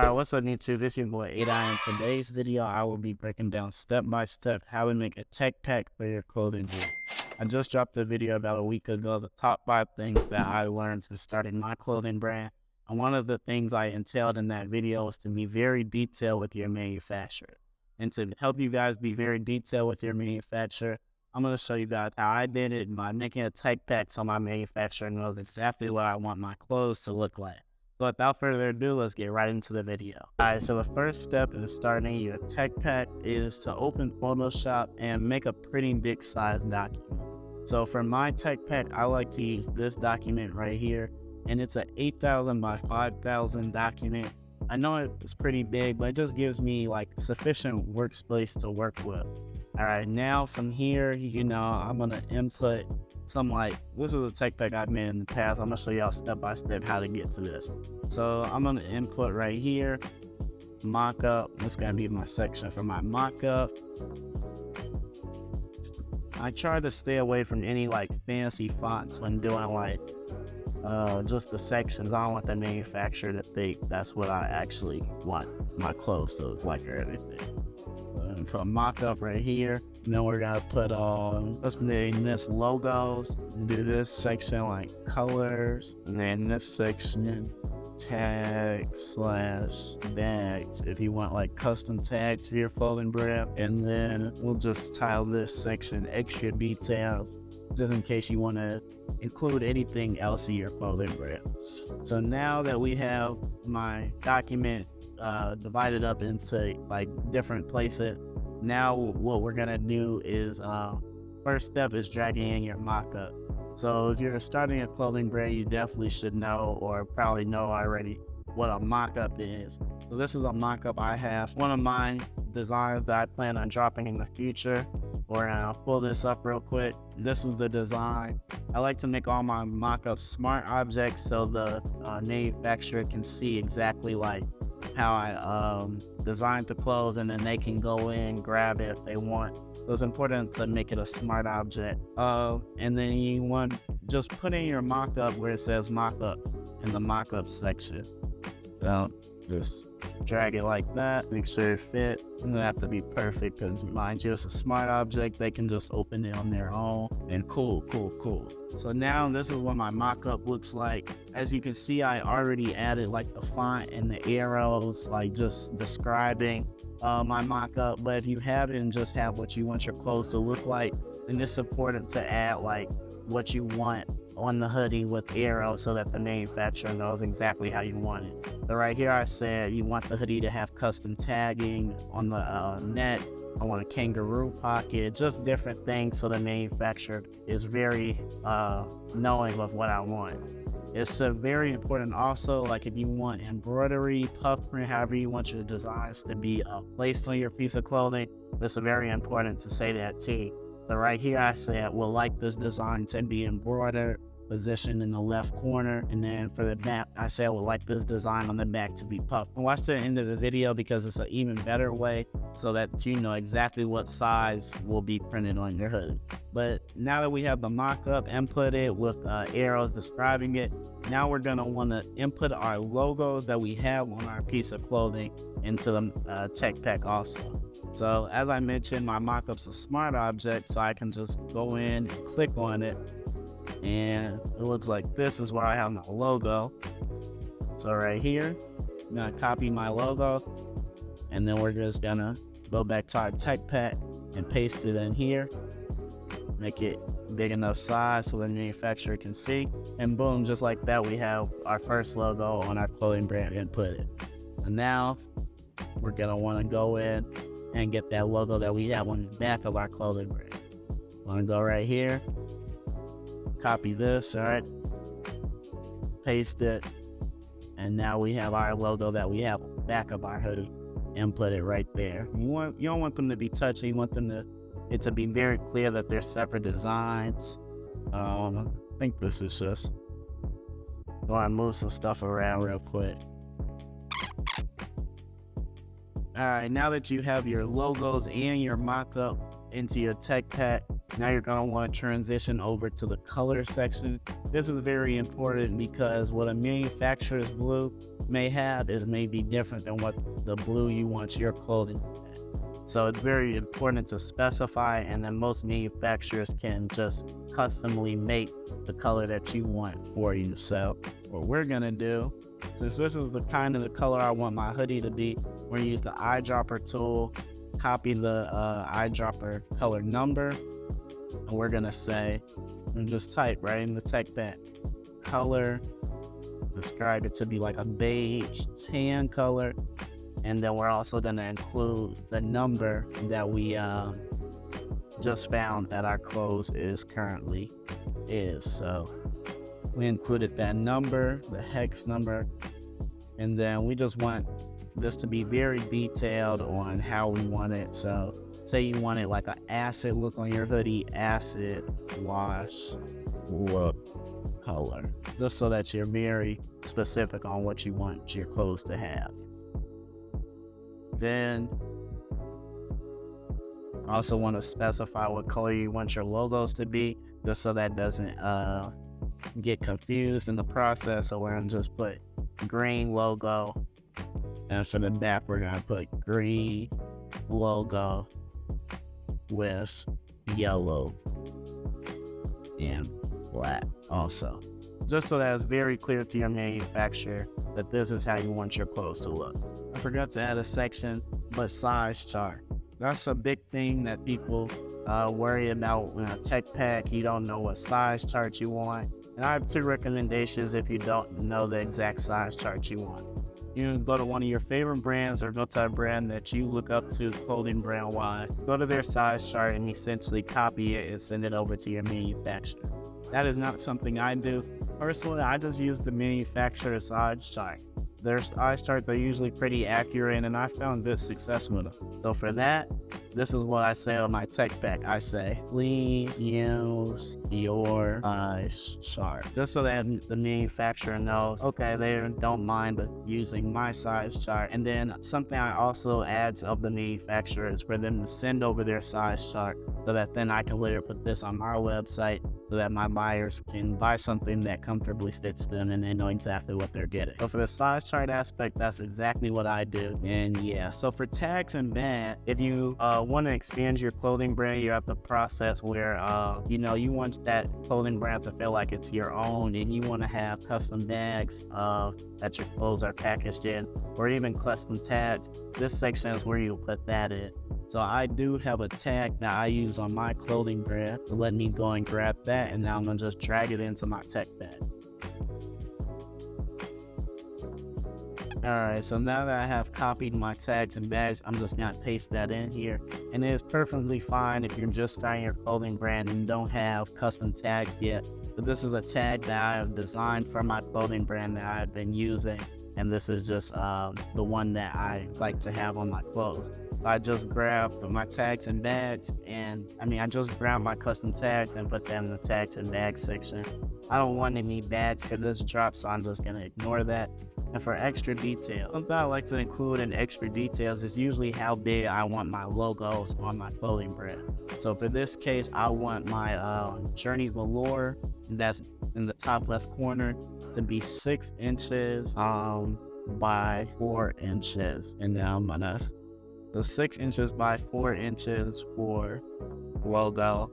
Alright, what's up YouTube? This is your boy 8i. In today's video, I will be breaking down step by step how to make a tech pack for your clothing brand. I just dropped a video about a week ago, the top 5 things that I learned from starting my clothing brand. And one of the things I entailed in that video is to be very detailed with your manufacturer. And to help you guys be very detailed with your manufacturer, I'm going to show you guys how I did it by making a tech pack so my manufacturer knows exactly what I want my clothes to look like. So without further ado, let's get right into the video. Alright, so the first step in starting your tech pack is to open Photoshop and make a pretty big size document. So for my tech pack, I like to use this document right here, and it's an 8,000 by 5,000 document. I know it's pretty big, but it just gives me like sufficient workspace to work with. Alright, now from here, I'm gonna input this is a tech pack I've made in the past. I'm gonna show y'all step by step how to get to this. So I'm gonna input right here, mockup. This is gonna be my section for my mockup. I try to stay away from any like fancy fonts when doing just the sections. I don't want the manufacturer to think that's what I actually want my clothes to look like or anything. Put mockup right here. And then we're gonna put let's name this logos. Do this section like colors, and then this section tags / bags if you want like custom tags for your clothing brand. And then we'll just tile this section extra details just in case you want to include anything else in your clothing brand. So now that we have my document divided up into like different places, now what we're gonna do is first step is dragging in your mockup. So if you're starting a clothing brand, you definitely should know or probably know already what a mockup is. So this is a mockup I have. One of my designs that I plan on dropping in the future. I'll pull this up real quick. This is the design. I like to make all my mockups smart objects so the manufacturer can see exactly like how I designed the clothes, and then they can go in, grab it if they want. So it's important to make it a smart object. And then you want just put in your mockup where it says mockup in the mockup section. Just drag it like that, make sure it fits. It doesn't have to be perfect because mind you, it's a smart object. They can just open it on their own, and cool. So now this is what my mockup looks like. As you can see, I already added like the font and the arrows, like just describing my mockup. But if you haven't, just have what you want your clothes to look like, then it's important to add like what you want on the hoodie with arrows so that the manufacturer knows exactly how you want it. So right here I said you want the hoodie to have custom tagging on the neck. I want a kangaroo pocket, just different things so the manufacturer is very knowing of what I want. It's very important also, like if you want embroidery, puff print, however you want your designs to be placed on your piece of clothing, it's very important to say that too. So right here I said we'll like this design to be embroidered, positioned in the left corner, and then for the back I said I would like this design on the back to be puffed. Watch the end of the video because it's an even better way so that you know exactly what size will be printed on your hoodie. But now that we have the mock-up inputted with arrows describing it, now we're going to want to input our logos that we have on our piece of clothing into the tech pack also. So as I mentioned, my mock-up's a smart object, so I can just go in and click on it, and it looks like this is where I have my logo. So right here, I'm gonna copy my logo, and then we're just gonna go back to our tech pack and paste it in here, make it big enough size so the manufacturer can see, and boom, just like that, we have our first logo on our clothing brand inputted. And now we're gonna want to go in and get that logo that we have on the back of our clothing brand. Want to go right here, copy this, all right, paste it, and now we have our logo that we have on the back of our hoodie, input it right there. You don't want them to be touchy. You want it to be very clear that they're separate designs. I think this is just going to move some stuff around real quick. Alright, now that you have your logos and your mock-up into your tech pack. Now you're going to want to transition over to the color section. This is very important because what a manufacturer's blue may have is maybe different than what the blue you want your clothing to have. So it's very important to specify, and then most manufacturers can just customly make the color that you want for you. So what we're going to do, since this is the kind of the color I want my hoodie to be, we're going to use the eyedropper tool, copy the eyedropper color number, and we're going to say, and just type right in the tech pack, color, describe it to be like a beige tan color, and then we're also going to include the number that we just found that our clothes is currently is. So we included that number, the hex number, and then we just want this to be very detailed on how we want it. So say you want it like an acid look on your hoodie, acid wash look color, just so that you're very specific on what you want your clothes to have. Then also want to specify what color you want your logos to be, just so that doesn't get confused in the process. So we're gonna just put green logo, and for the back we're gonna put green logo with yellow and black also, just so that it's very clear to your manufacturer that this is how you want your clothes to look. I forgot to add a section, but size chart. That's a big thing that people worry about in a tech pack. You don't know what size chart you want. And I have 2 recommendations if you don't know the exact size chart you want. You can go to one of your favorite brands, or go to a brand that you look up to clothing brand wise. Go to their size chart and essentially copy it and send it over to your manufacturer. That is not something I do. Personally, I just use the manufacturer's size chart. Their size charts are usually pretty accurate, and I found good success with them. So for that, this is what I say on my tech pack. I say, please use your size chart, just so that the manufacturer knows, okay, they don't mind using my size chart. And then something I also add of the manufacturer is for them to send over their size chart, so that then I can later put this on our website, so that my buyers can buy something that comfortably fits them and they know exactly what they're getting. So for the size chart aspect, that's exactly what I do. And yeah, so for tags and bags, if you want to expand your clothing brand, you have the process where you want that clothing brand to feel like it's your own, and you want to have custom bags that your clothes are packaged in, or even custom tags. This section is where you put that in. So I do have a tag that I use on my clothing brand to let me go and grab that, and now I'm gonna just drag it into my tech bag. Alright, so now that I have copied my tags and bags, I'm just gonna paste that in here. And it is perfectly fine if you're just starting your clothing brand and don't have custom tags yet. But this is a tag that I have designed for my clothing brand that I've been using, and this is just the one that I like to have on my clothes. I just grabbed my tags and bags, I just grabbed my custom tags and put them in the tags and bags section. I don't want any bags for this drop, so I'm just gonna ignore that. And for extra detail, something I like to include in extra details is usually how big I want my logos on my clothing brand. So for this case, I want my Journey Velour, that's in the top left corner, to be 6 inches by 4 inches. And now I'm gonna, the 6 inches by 4 inches for logo.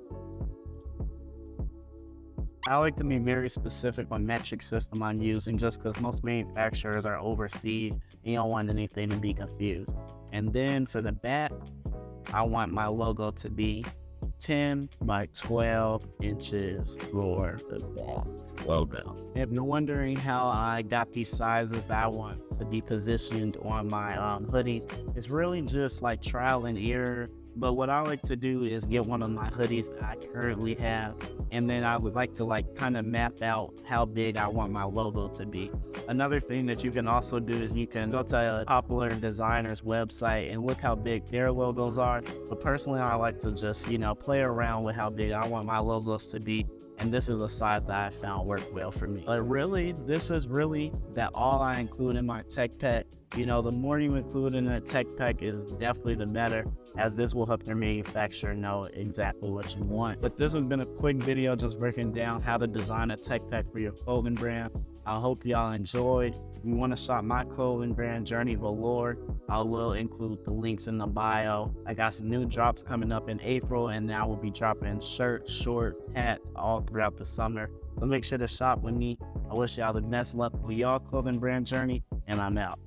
I like to be very specific on metric system I'm using, just because most manufacturers are overseas and you don't want anything to be confused. And then for the back, I want my logo to be 10 by 12 inches for the back logo. If you're wondering how I got these sizes that I want to be positioned on my hoodies, it's really just like trial and error. But what I like to do is get one of my hoodies that I currently have, and then I would like to kind of map out how big I want my logo to be. Another thing that you can also do is you can go to a popular designer's website and look how big their logos are. But personally, I like to just, play around with how big I want my logos to be, And this is a size that I found worked well for me. But really, this is really that all I include in my tech pack. You know, the more you include in a tech pack is definitely the better, as this will help your manufacturer know exactly what you want. But this has been a quick video just breaking down how to design a tech pack for your clothing brand. I hope y'all enjoyed. If you want to shop my clothing brand, Journey Velour, I will include the links in the bio. I got some new drops coming up in April, and now we'll be dropping shirts, short, hat, all throughout the summer. So make sure to shop with me. I wish y'all the best luck with y'all clothing brand journey, and I'm out.